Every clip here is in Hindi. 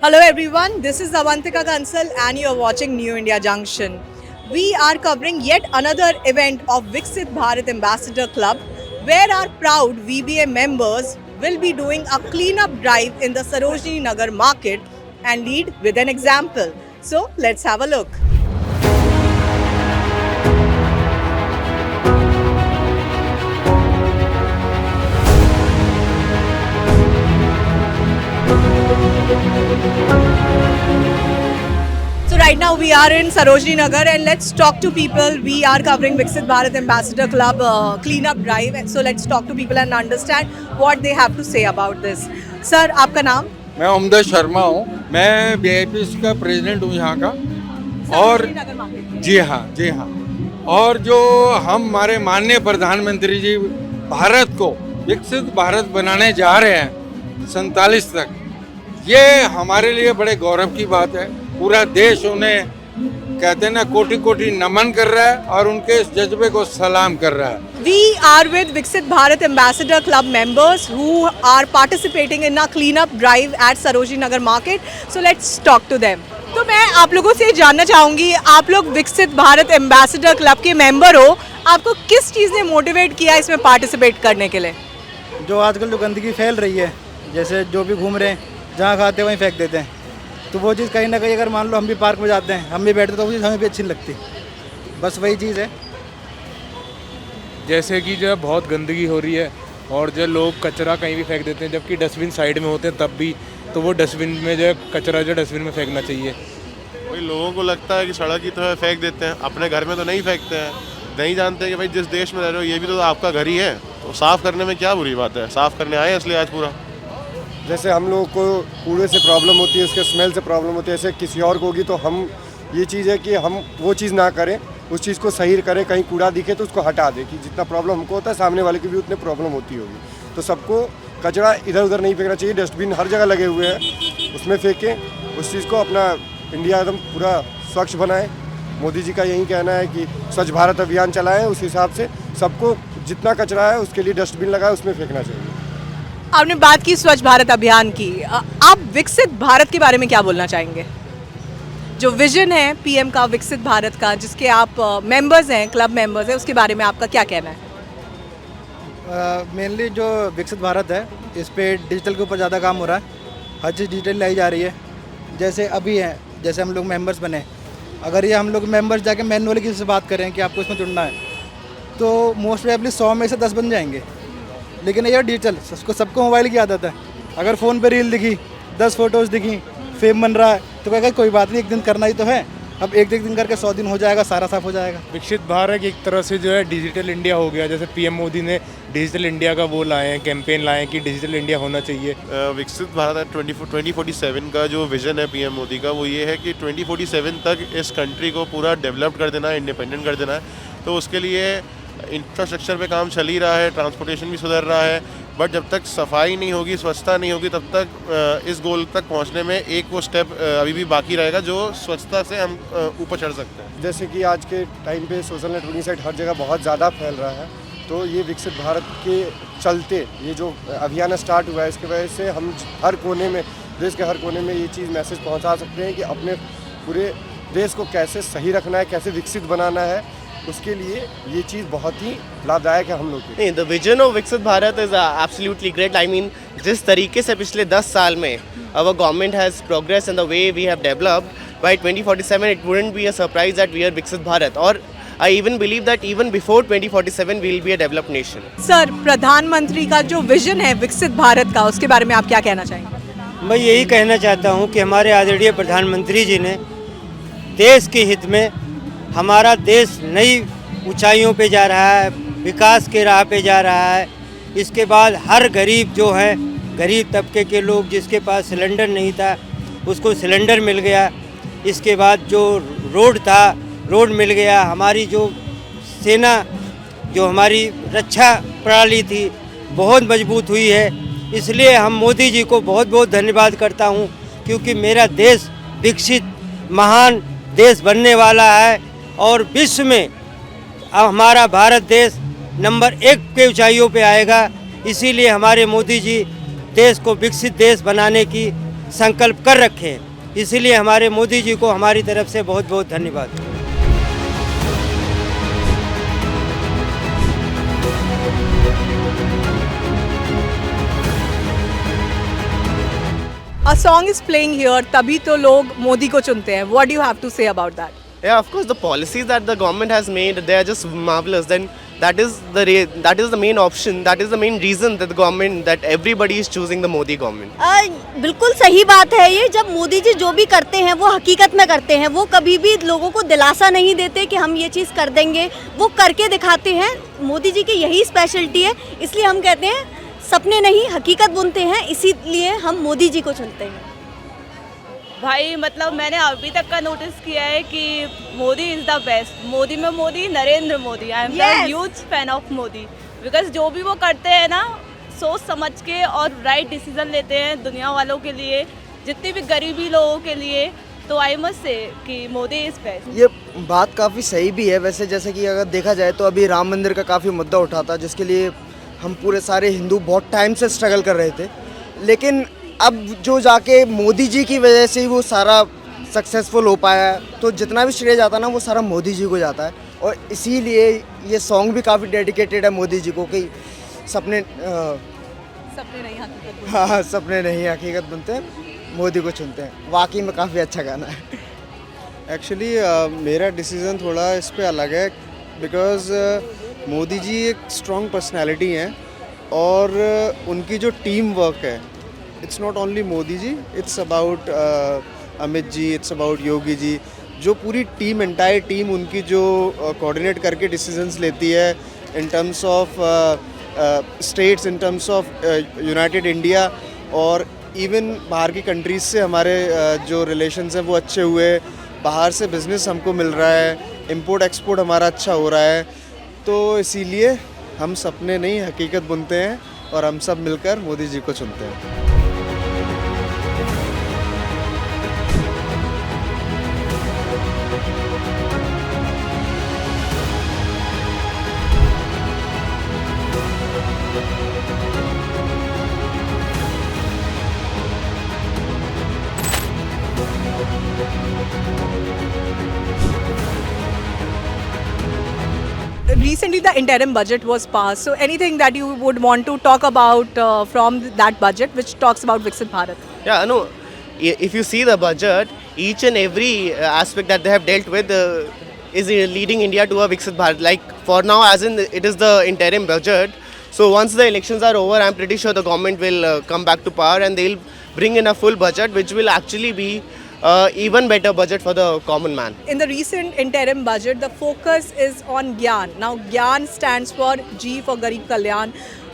Hello everyone, this is Avantika Kansal and you are watching New India Junction. We are covering yet another event of Viksit Bharat Ambassador Club where our proud VBA members will be doing a cleanup drive in the Sarojini Nagar market and lead with an example. So let's have a look. So right now we are in Sarojini Nagar and let's talk to people. We are covering Viksit Bharat Ambassador Club cleanup drive. So let's talk to people and understand what they have to say about this. Sir, आपका नाम? मैं उमदा शर्मा हूँ। मैं वीआईपी का प्रेसिडेंट हूँ यहाँ का। और सरोजनी नगर मार्केट। जी हाँ। और जो हमारे माननीय प्रधानमंत्री जी भारत को विकसित भारत बनाने जा रहे हैं 47 तक, ये हमारे लिए बड़े गौरव की बात है। पूरा देश उन्हें कहते हैं ना कोटि कोटि नमन कर रहा है और उनके इस जज्बे को सलाम कर रहा है। We are with Viksit Bharat Ambassador Club members who are participating in a cleanup drive at Sarojini Nagar Market. So let's talk to them. तो मैं आप लोगों से जानना चाहूँगी, आप लोग विकसित भारत एम्बेसडर क्लब के मेंबर हो, आपको किस चीज़ ने मोटिवेट किया इसमें पार्टिसिपेट करने के लिए? जो आजकल जो गंदगी फैल रही है, जैसे जो भी घूम रहे हैं, जहाँ खाते हैं वहीं फेंक देते हैं, तो वो चीज़ कहीं ना कहीं अगर मान लो हम भी पार्क में जाते हैं, हम भी बैठते तो वो चीज़ हमें भी अच्छी नहीं लगती। बस वही चीज़ है। जैसे कि जो बहुत गंदगी हो रही है और जो लोग कचरा कहीं भी फेंक देते हैं, जबकि डस्टबिन साइड में होते हैं तब भी, तो वो डस्टबिन में जो कचरा जो डस्टबिन में फेंकना चाहिए। वही लोगों को लगता है कि सड़क की तरह फेंक देते हैं, अपने घर में तो नहीं फेंकते हैं, नहीं जानते कि भाई जिस देश में रह रहे हो ये भी तो आपका घर ही है, तो साफ़ करने में क्या बुरी बात है। साफ़ करने आए इसलिए आज पूरा। जैसे हम लोगों को कूड़े से प्रॉब्लम होती है, उसके स्मेल से प्रॉब्लम होती है, ऐसे किसी और को होगी, तो हम ये चीज़ है कि हम वो चीज़ ना करें, उस चीज़ को सही करें। कहीं कूड़ा दिखे तो उसको हटा दें कि जितना प्रॉब्लम हमको होता है सामने वाले की भी उतने प्रॉब्लम होती होगी। तो सबको कचरा इधर उधर नहीं फेंकना चाहिए, डस्टबिन हर जगह लगे हुए हैं, उसमें फेंकें। उस चीज़ को अपना इंडिया एकदम पूरा स्वच्छ बनाएं। मोदी जी का यही कहना है कि स्वच्छ भारत अभियान चलाएं, उस हिसाब से सबको जितना कचरा है उसके लिए डस्टबिन लगाए, उसमें फेंकना चाहिए। आपने बात की स्वच्छ भारत अभियान की, आप विकसित भारत के बारे में क्या बोलना चाहेंगे? जो विजन है पीएम का विकसित भारत का, जिसके आप मेंबर्स हैं, क्लब मेंबर्स हैं, उसके बारे में आपका क्या कहना है? मेनली जो विकसित भारत है, इस पर डिजिटल के ऊपर ज़्यादा काम हो रहा है। हर चीज़ डिजिटल लाई जा रही है। जैसे अभी है, जैसे हम लोग मेंबर्स बने, अगर ये हम लोग मेंबर्स जाके मैनुअली किसी से बात करें कि आपको इसमें जुड़ना है, तो मोस्ट प्रोबेबली 100 में से 10 बन जाएंगे। लेकिन ये डिजिटल, सबको मोबाइल की आदत है। अगर फ़ोन पे रील दिखी, 10 फोटोज़ दिखी, फेम बन रहा है, तो कहेगा कोई बात नहीं, एक दिन करना ही तो है। अब एक दिन करके 100 दिन हो जाएगा, सारा साफ हो जाएगा। विकसित भारत एक तरह से जो है डिजिटल इंडिया हो गया। जैसे पीएम मोदी ने डिजिटल इंडिया का वो लाए हैं, कैंपेन लाए हैं कि डिजिटल इंडिया होना चाहिए। विकसित भारत 2047 का जो विज़न है पीएम मोदी का, वो ये है कि 2047 तक इस कंट्री को पूरा डेवलप कर देना है, इंडिपेंडेंट कर देना है। तो उसके लिए इंफ्रास्ट्रक्चर पे काम चल ही रहा है, ट्रांसपोर्टेशन भी सुधर रहा है, बट जब तक सफाई नहीं होगी, स्वच्छता नहीं होगी, तब तक इस गोल तक पहुंचने में एक वो स्टेप अभी भी बाकी रहेगा जो स्वच्छता से हम ऊपर चढ़ सकते हैं। जैसे कि आज के टाइम पे सोशल नेटवर्किंग साइट हर जगह बहुत ज़्यादा फैल रहा है, तो ये विकसित भारत के चलते ये जो अभियान स्टार्ट हुआ है, इसकी वजह से हम हर कोने में, देश के हर कोने में ये चीज़ मैसेज पहुंचा सकते हैं कि अपने पूरे देश को कैसे सही रखना है, कैसे विकसित बनाना है। उसके लिए ये चीज़ बहुत ही लाभदायक है हम लोग के। नहीं, द विजन ऑफ विकसित Bharat is absolutely great. I mean, जिस तरीके से पिछले 10 साल में our government has progress in the way we have developed, by 2047 it wouldn't be a surprise that we are विकसित भारत, और I even believe that even before 2047 we will be a developed nation. Sir, प्रधानमंत्री का जो विजन है विकसित भारत का, उसके बारे में आप क्या कहना चाहेंगे? मैं यही कहना चाहता हूँ कि हमारे आदरणीय प्रधानमंत्री जी ने देश के हित में, हमारा देश नई ऊंचाइयों पे जा रहा है, विकास के राह पे जा रहा है। इसके बाद हर गरीब जो है, गरीब तबके के लोग जिसके पास सिलेंडर नहीं था, उसको सिलेंडर मिल गया। इसके बाद जो रोड था, रोड मिल गया। हमारी जो सेना, जो हमारी रक्षा प्रणाली थी, बहुत मजबूत हुई है। इसलिए हम मोदी जी को बहुत बहुत धन्यवाद करता हूँ, क्योंकि मेरा देश विकसित महान देश बनने वाला है और विश्व में हमारा भारत देश नंबर 1 के ऊंचाइयों पे आएगा। इसीलिए हमारे मोदी जी देश को विकसित देश बनाने की संकल्प कर रखे हैं। इसीलिए हमारे मोदी जी को हमारी तरफ से बहुत बहुत धन्यवाद। A song is playing here, तभी तो लोग मोदी को चुनते हैं. What do you have to say about that? Yeah, of course, the policies that the government has made, they are just marvelous. Then that is the main option. That is the main reason that the government, that everybody is choosing the Modi government. बिल्कुल सही बात है ये। जब मोदी जी जो भी करते हैं वो हकीकत में करते हैं, वो कभी भी लोगों को दिलासा नहीं देते कि हम ये चीज़ कर देंगे, वो करके दिखाते हैं। मोदी जी की यही स्पेशलिटी है, इसलिए हम कहते हैं सपने नहीं हकीकत बुनते हैं, इसीलिए हम मोदी जी को चुनते हैं। भाई मतलब मैंने अभी तक का नोटिस किया है कि Modi is the best. Modi में Modi, Narendra Modi. I am the huge fan of Modi, because जो भी वो करते हैं ना, सोच समझ के और राइट डिसीजन लेते हैं दुनिया वालों के लिए, जितने भी गरीबी लोगों के लिए। तो आई मस्ट से कि मोदी इज़ बेस्ट। ये बात काफ़ी सही भी है वैसे। जैसे कि अगर देखा जाए तो अभी राम मंदिर का काफ़ी मुद्दा उठा था, जिसके लिए हम पूरे सारे हिंदू बहुत टाइम से स्ट्रगल कर रहे थे, लेकिन अब जो जाके मोदी जी की वजह से वो सारा सक्सेसफुल हो पाया है। तो जितना भी श्रेय जाता है ना, वो सारा मोदी जी को जाता है। और इसीलिए ये सॉन्ग भी काफ़ी डेडिकेटेड है मोदी जी को कि सपने नहीं हकीकत। हाँ, सपने नहीं हकीकत बनते हैं, मोदी को चुनते हैं। वाकई में काफ़ी अच्छा गाना है। एक्चुअली मेरा डिसीज़न थोड़ा इस पे अलग है, बिकॉज़ मोदी जी एक स्ट्रॉन्ग पर्सनालिटी हैं और उनकी जो टीम वर्क है, it's not only Modi ji, it's about Amit ji, it's about Yogi ji. जो पूरी टीम, एंटायर टीम उनकी जो कोऑर्डिनेट करके डिसीजंस लेती है in terms of states, in terms of United India, और इवन बाहर की कंट्रीज़ से हमारे जो रिलेशंस हैं वो अच्छे हुए, बाहर से बिज़नेस हमको मिल रहा है, इंपोर्ट एक्सपोर्ट हमारा अच्छा हो रहा है। तो इसीलिए हम सपने नहीं हकीकत बुनते हैं और हम सब मिलकर मोदी जी को चुनते हैं। Recently, the interim budget was passed. So, anything that you would want to talk about from that budget, which talks about Viksit Bharat? Yeah, no. If you see the budget, each and every aspect that they have dealt with is leading India to a Viksit Bharat. Like for now, as in it is the interim budget. So once the elections are over, I'm pretty sure the government will come back to power and they'll bring in a full budget, which will actually be even better budget for the common man. In the recent interim budget, the focus is on Gyan. Now, Gyan stands for G for Garib Kalyan,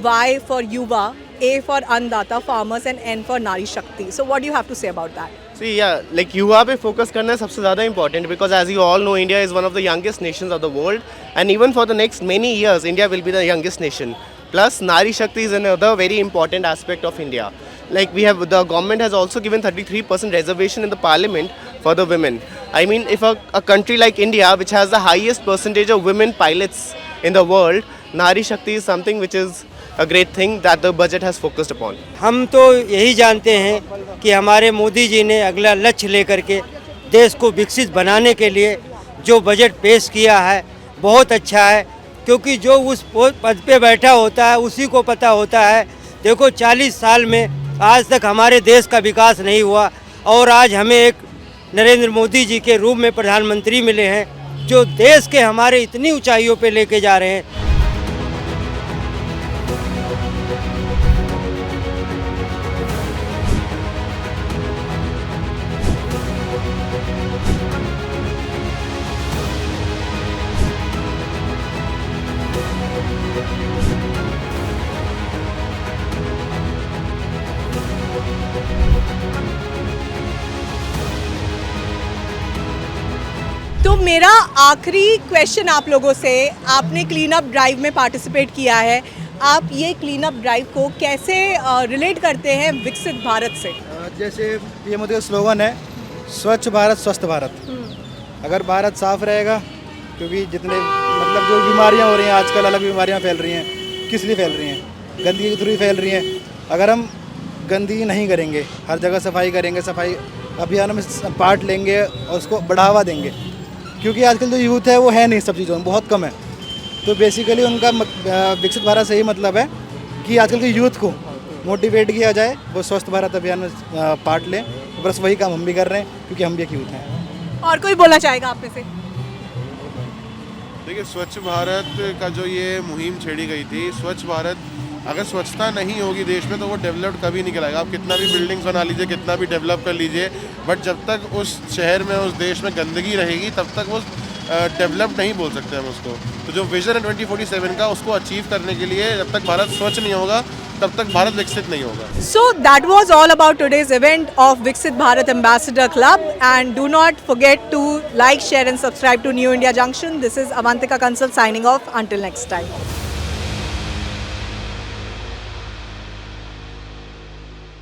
Y for Yuva, A for Annadata farmers, and N for Nari Shakti. So, what do you have to say about that? See, yeah, like युवा पे फोकस करना सबसे ज़्यादा important, because as you all know, India is one of the youngest nations of the world, and even for the next many years, India will be the youngest nation. Plus, Nari Shakti is another very important aspect of India. Like the government has also given 33% reservation in the parliament for the women. I mean, if a country like India, which has the highest percentage of women pilots in the world, Nari Shakti is something which is a great thing that the budget has focused upon. हम तो यही जानते हैं कि हमारे मोदी जी ने अगला लक्ष्य लेकर के देश को विकसित बनाने के लिए जो बजट पेश किया है बहुत अच्छा है, क्योंकि जो उस पद पे बैठा होता है उसी को पता होता है। देखो 40 साल में आज तक हमारे देश का विकास नहीं हुआ, और आज हमें एक नरेंद्र मोदी जी के रूप में प्रधानमंत्री मिले हैं जो देश के हमारे इतनी ऊंचाइयों पे लेके जा रहे हैं। तो मेरा आखिरी क्वेश्चन आप लोगों से, आपने क्लीन अप ड्राइव में पार्टिसिपेट किया है, आप ये क्लीन अप ड्राइव को कैसे रिलेट करते हैं विकसित भारत से? जैसे ये मोदी का स्लोगन है, स्वच्छ भारत स्वस्थ भारत। अगर भारत साफ रहेगा, क्योंकि जितने मतलब जो बीमारियां हो रही हैं आजकल, अलग बीमारियां फैल रही हैं, किस लिए फैल रही हैं? गंदगी के थ्रू फैल रही हैं। अगर हम गंदगी नहीं करेंगे, हर जगह सफाई करेंगे, सफाई अभियानों में पार्ट लेंगे और उसको बढ़ावा देंगे, क्योंकि आजकल जो यूथ है वो है नहीं सब चीज़ों में, बहुत कम है। तो बेसिकली उनका विकसित भारत से ही मतलब है कि आजकल के यूथ को मोटिवेट किया जाए, वो स्वस्थ भारत अभियान में पार्ट लें। बस वही काम हम भी कर रहे हैं, क्योंकि हम भी एक यूथ हैं। और कोई बोलना चाहेगा आप में से? देखिए, स्वच्छ भारत का जो ये मुहिम छेड़ी गई थी, स्वच्छ भारत, अगर स्वच्छता नहीं होगी देश में तो वो डेवलप कभी नहीं कराएगा। आप कितना भी बिल्डिंग्स बना लीजिए, कितना भी डेवलप कर लीजिए, बट जब तक उस शहर में, उस देश में गंदगी रहेगी, तब तक वो डेवलप नहीं बोल सकते हम उसको। तो जो विजन है 2047 का, उसको अचीव करने के लिए जब तक भारत स्वच्छ नहीं होगा, तब तक भारत विकसित नहीं होगा। So that was all about today's event of Viksit Bharat Ambassador Club, and do not forget to like, share and subscribe to New India Junction. This is Avantika Kansal signing off. Until next time.